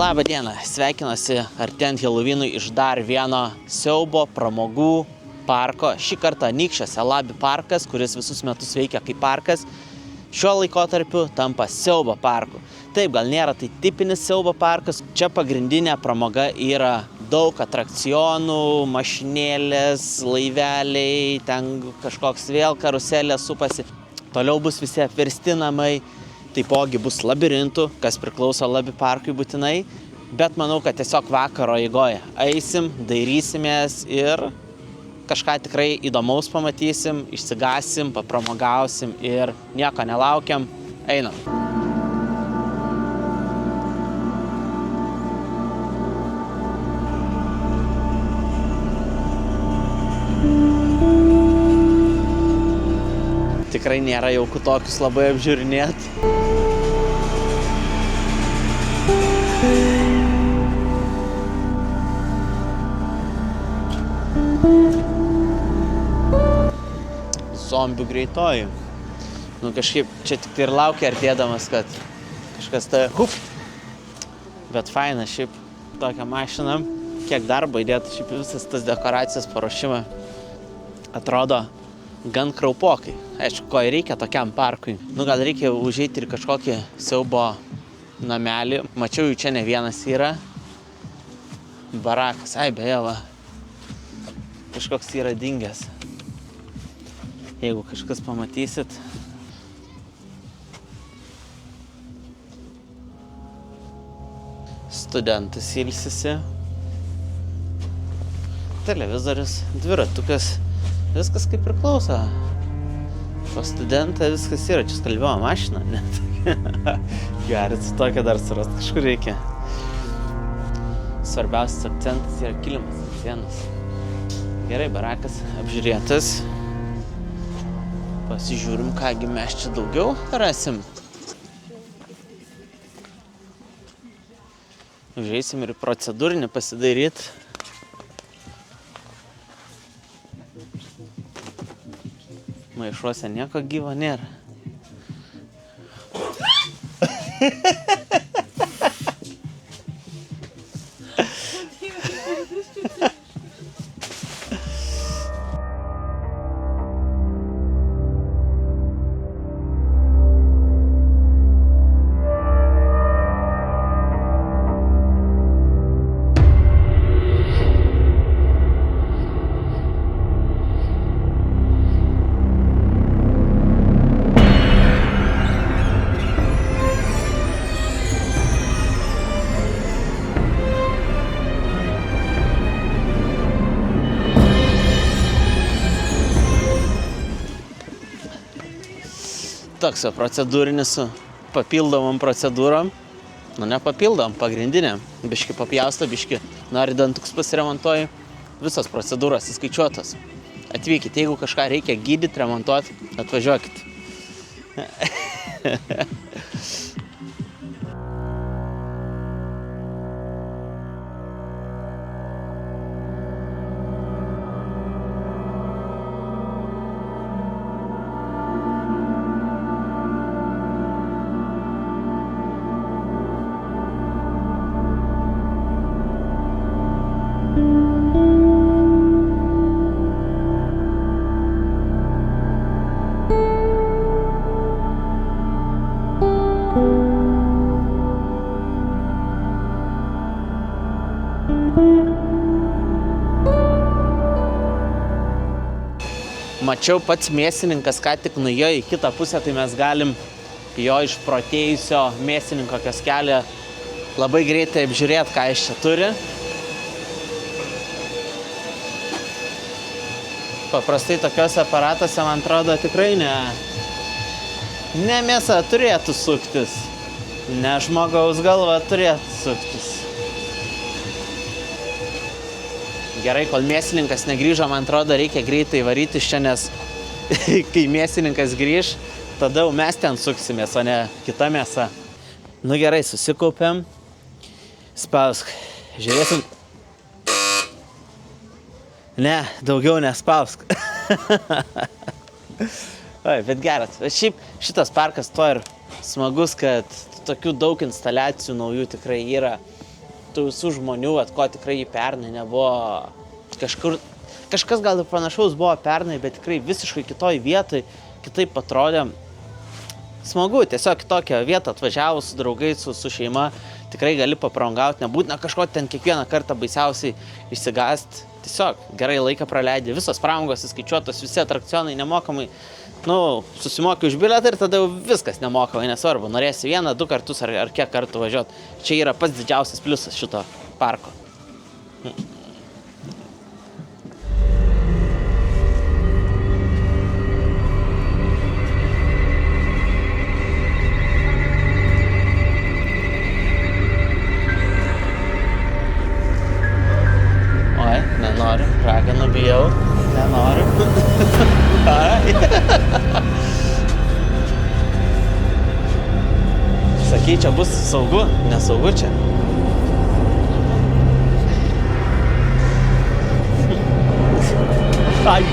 Labą dieną, sveikinuosi artėjant Helovinui iš dar vieno siaubo pramogų parko. Šį kartą Anykščiuose Labi parkas, kuris visus metus veikia kaip parkas, šiuo laikotarpiu tampa siaubo parku. Taip, gal nėra tai tipinis siaubo parkas, čia pagrindinė pramoga yra daug atrakcionų, mašinėlės, laiveliai, ten kažkoks vėl karuselė supasi. Toliau bus visi apversti namai. Taipogi bus labirintų, kas priklauso Labi parkui būtinai, bet manau, kad tiesiog vakaro eigoje eisim, dairysimės ir kažką tikrai įdomaus pamatysim, išsigasim, papramogausim ir nieko nelaukiam, einam. Tikrai nėra jauku tokius labai apžiūrinėt. Zombių greitoji. Kažkaip čia tik ir laukia artėdamas, kad kažkas tai Bet faina, šiaip tokią mašiną. Kiek darbo įdėtų, šiaip visas tas dekoracijas paruošimą atrodo gan kraupokai. Aišku, ko reikia tokiam parkui. Gal reikia užeiti ir kažkokį siaubo namelį. Mačiau, jų čia ne vienas yra. Barakas, beje, va. Kažkoks yra dingęs. Jeigu kažkas pamatysit. Studentas ilsisi. Televizorius, dviratukas. Viskas kaip priklauso. Po studentą viskas yra. Čia skalbimo mašina, net. Gerai, tokia dar surast kažkur reikia. Svarbiausias akcentas yra kilimas ant sienos. Gerai, barakas apžiūrėtas. Pasižiūrim, kągi mes čia daugiau rasim. Užeisim ir procedūrinį pasidaryt. Maišuose nieko gyvo nėra. Toks procedūrinis su papildomom procedūrom. Ne papildom, pagrindinė. Biški papjausto, biški nori dantukus pasiremontuoji. Visos procedūros įskaičiuotos. Atvykit, jeigu kažką reikia gydyti, remontuoti, atvažiuokit. Mačiau, pats mėsininkas ką tik nuėjo į kitą pusę, tai mes galim jo išprotėjusio mėsininko kioskelį labai greitai apžiūrėti, ką jis čia turi. Paprastai tokiuose aparatuose, man atrodo, tikrai ne mėsa turėtų suktis, ne žmogaus galva turėtų suktis. Gerai, kol mėsininkas negrįžo, man atrodo, reikia greitai varyti iš čia, nes kai mėsininkas grįž, tada jau mes ten suksimės, o ne kita mėsa. Gerai, susikaupėm. Spausk. Žiūrėsim. Ne, daugiau nespausk. Bet geras. Šiaip šitas parkas to ir smagus, kad tokių daug instaliacijų naujų tikrai yra. tų visų žmonių, ko tikrai pernai nebuvo kažkas gal ir panašaus buvo pernai, bet tikrai visiškai kitoj vietoj, kitaip atrodė. Smagu, tiesiog tokią vietą atvažiavus su draugais, su šeima, tikrai gali paprangauti, nebūtina kažko ten kiekvieną kartą baisiausiai išsigąsti. Tiesiog gerai laiką praleidė, visos pramogos įskaičiuotos, visi atrakcionai nemokamai. Susimoki už bilietą ir tada jau viskas nemokamai, nesvarbu. Norėsi 1-2 kartus ar kiek kartų važiuoti. Čia yra pats didžiausias pliusas šito parko. Oi, nenoriu, raganų bijau, nenoriu. Sakai, čia bus saugu, nesaugu čia. Ai.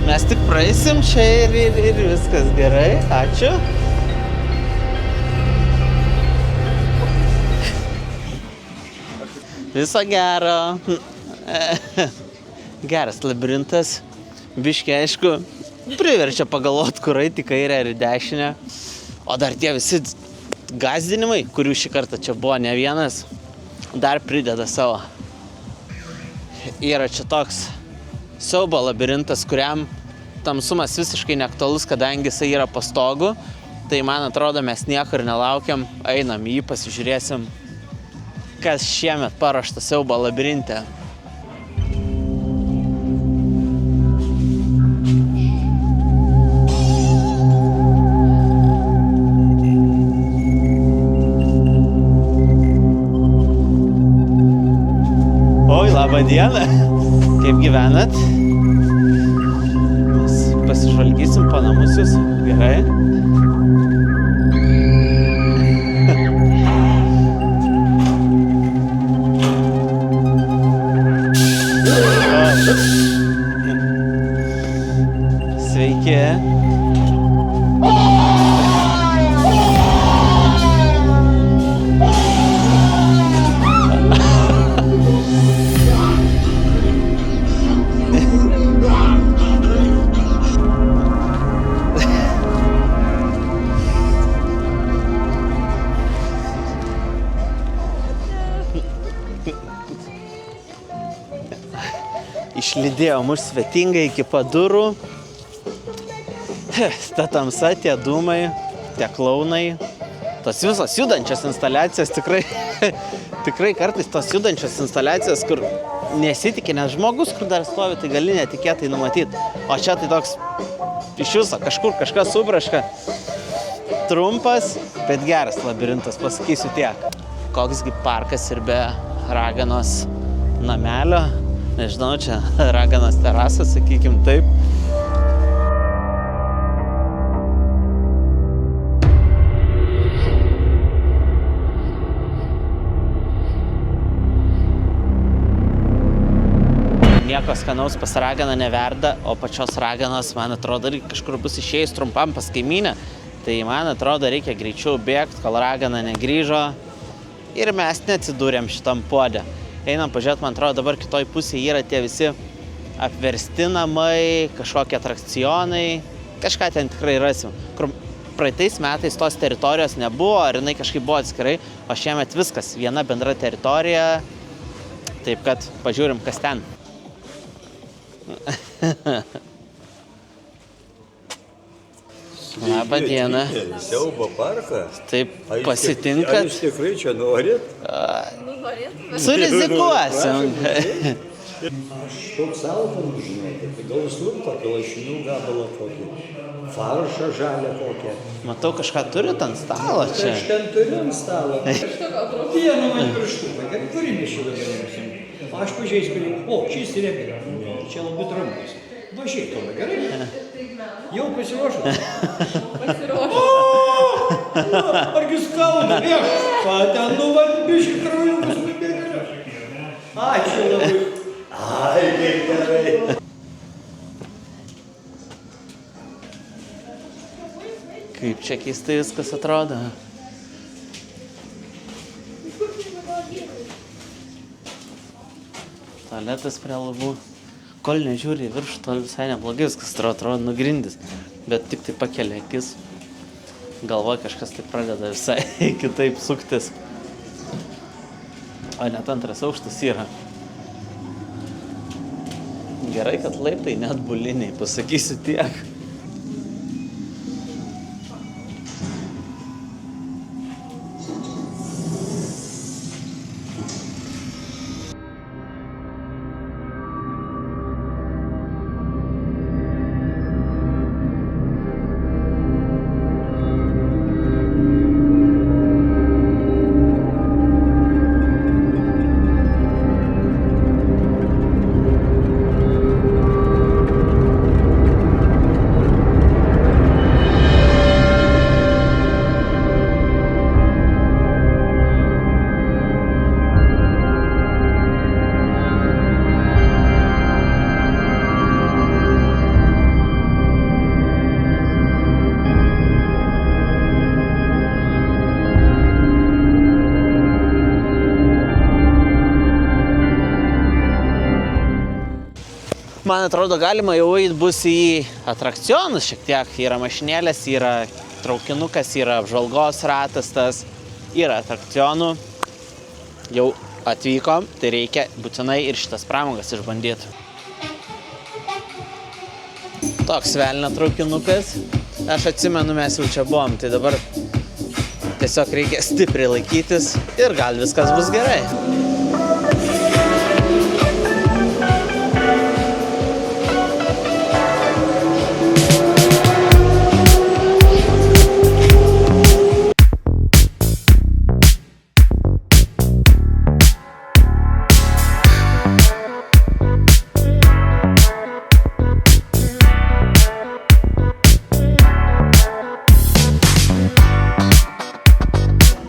Mes tik praeisim čia ir viskas gerai, ačiū. Viso gero. Geras labirintas. Biškį, aišku, priverčia pagalvoti, kur eiti, kairę ir dešinę. O dar tie visi gąsdinimai, kurių šį kartą čia buvo ne vienas, dar prideda savo. Yra čia toks siaubo labirintas, kuriam tamsumas visiškai neaktualus, kadangi jisai yra pastogu. Tai man atrodo, mes niekur nelaukiam, einam jį, pasižiūrėsim, kas šiemet paruošta siaubo labirinte. Oi, labą dieną. Kaip gyvenat? Mes pasižvalgysim po namus jūs. Gerai. Sveiki. Išlydėjo mus svetingai iki pat durų. Ta tamsa, tie dūmai, tie klaunai, tos visos judančios instaliacijos tikrai kartais tos judančios instaliacijos, kur nesitikė, nes žmogus, kur dar stovi, tai gali netikėtai numatyti. O čia tai toks iš viso kažkur kažkas subraška. Trumpas, bet geras labirintas, pasakysiu tiek. Koksgi parkas ir be raganos namelio. Nežinau, čia raganos terasa, sakykim taip. Nieko skanaus pas raganą neverda, o pačios raganos, man atrodo, kažkur bus išėjus trumpam pas kaimynę. Tai man atrodo, reikia greičiau bėgti, kol ragana negrįžo. Ir mes neatsidūrėm šitam puode. Einam pažiūrėti, man atrodo, dabar kitoj pusėje yra tie visi apversti namai, kažkokie atrakcionai. Kažką ten tikrai rasim. Kur praeitais metais tos teritorijos nebuvo, ar jinai kažkaip buvo atskirai, o šiemet viskas, viena bendra teritorija. Taip kad pažiūrim, kas ten. Labą dieną. Siaubo parką? Taip, pasitinkat? Ar jūs tikrai čia norit? Surizikuosim. Aš toks alkanas, žinote, tai gal jūs turit tokį lašinių gabalą kokį, faršą žalę kokią. Matau, kažką turit ant stalo čia. Aš ten turiu ant stalo. Vienu man pirštuką, kad kurį mes čia dabar imsim. Aš pažiūrėjus, o, šis yra, čia labai trumpas. Va šiaip tome, gerai? Jau pasiruošus? Pasiruošus. Argi skauda? Ten nuvalbišį kraujukus nubėgė. Ačiū labai. Ai, kaip gerai. Kaip čia keistai viskas atrodo. Tualetas prie lubų. Kol nežiūri į viršų, tol visai neblogai viskas atrodo nugrindis. Bet tik tai pakelia akis. Galvoje kažkas tai pradeda visai kitaip suktis. O net antras aukštas yra. Gerai, kad laiptai net buliniai, pasakysiu tiek. Man atrodo, galima jau eit bus į atrakcionus šiek tiek. Yra mašinėlės, yra traukinukas, yra apžvalgos ratas tas. Yra atrakcionų. Jau atvykom, tai reikia būtinai ir šitas pramogas išbandyti. Toks velnio traukinukas. Aš atsimenu, mes jau čia buvom, tai dabar tiesiog reikia stipriai laikytis ir gal viskas bus gerai.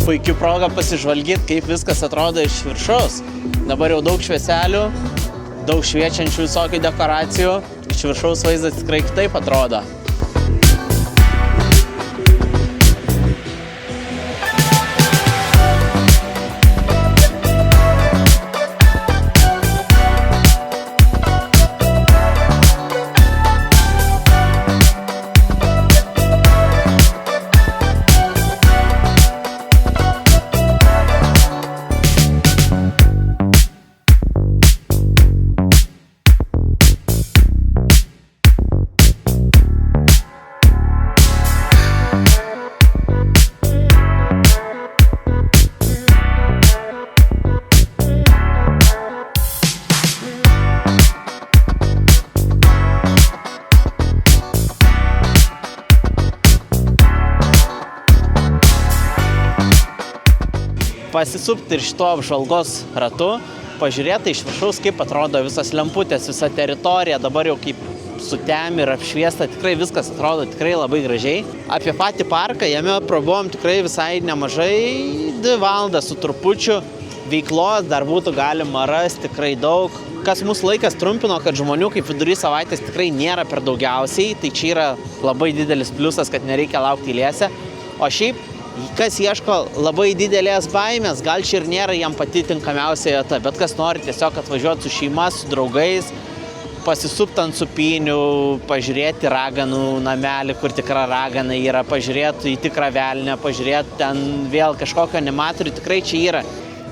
Puikia proga pasižvalgyti, kaip viskas atrodo iš viršaus. Dabar jau daug švieselių, daug šviečiančių visokių dekoracijų. Iš viršaus vaizdas tikrai kitaip atrodo. Pasisupti ir šito apžvalgos ratu, pažiūrėti iš viršaus, kaip atrodo visas lemputės, visa teritorija, dabar jau kaip sutemi ir apšviesta, tikrai viskas atrodo tikrai labai gražiai. Apie patį parką, jame prabuvom tikrai visai nemažai, 2 valandas su trupučiu, veiklos dar būtų galima rasti tikrai daug. Kas mūsų laikas trumpino, kad žmonių kaip vidury savaitės tikrai nėra per daugiausiai, tai čia yra labai didelis pliusas, kad nereikia laukti eilėse. O šiaip, kas ieško labai didelės baimės, gal čia ir nėra jam pati tinkamiausia vieta, bet kas nori tiesiog atvažiuoti su šeima, su draugais, pasisupti ant supinių, pažiūrėti raganų namelį, kur tikra ragana yra, pažiūrėti į tikrą velnę, pažiūrėti ten vėl kažkokio animatorių, tikrai čia yra.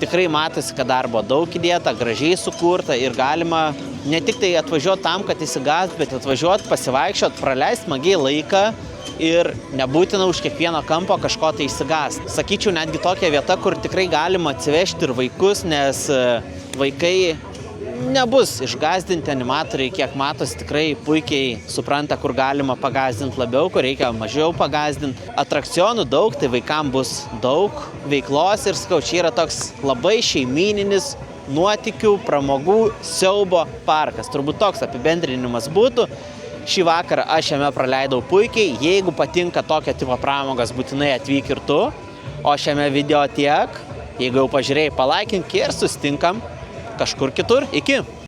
Tikrai matosi, kad darbo daug įdėta, gražiai sukurta ir galima ne tik tai atvažiuoti tam, kad įsigąst, bet atvažiuoti, pasivaikščioti, praleisti smagiai laiką. Ir nebūtina už kiekvieno kampo kažko tai įsigąst. Sakyčiau, netgi tokia vieta, kur tikrai galima atsivežti ir vaikus, nes vaikai nebus išgąsdinti animatoriai, kiek matosi, tikrai puikiai supranta, kur galima pagąsdinti labiau, kur reikia mažiau pagąsdinti. Atrakcionų daug, tai vaikams bus daug veiklos ir sakau, čia yra toks labai šeimyninis nuotykių, pramogų, siaubo parkas. Turbūt toks apibendrinimas būtų. Šį vakarą aš jame praleidau puikiai, jeigu patinka tokio tipo pramogas, būtinai atvyk ir tu. O šiame video tiek, jeigu jau pažiūrėjai, palaikink ir susitinkam kažkur kitur. Iki!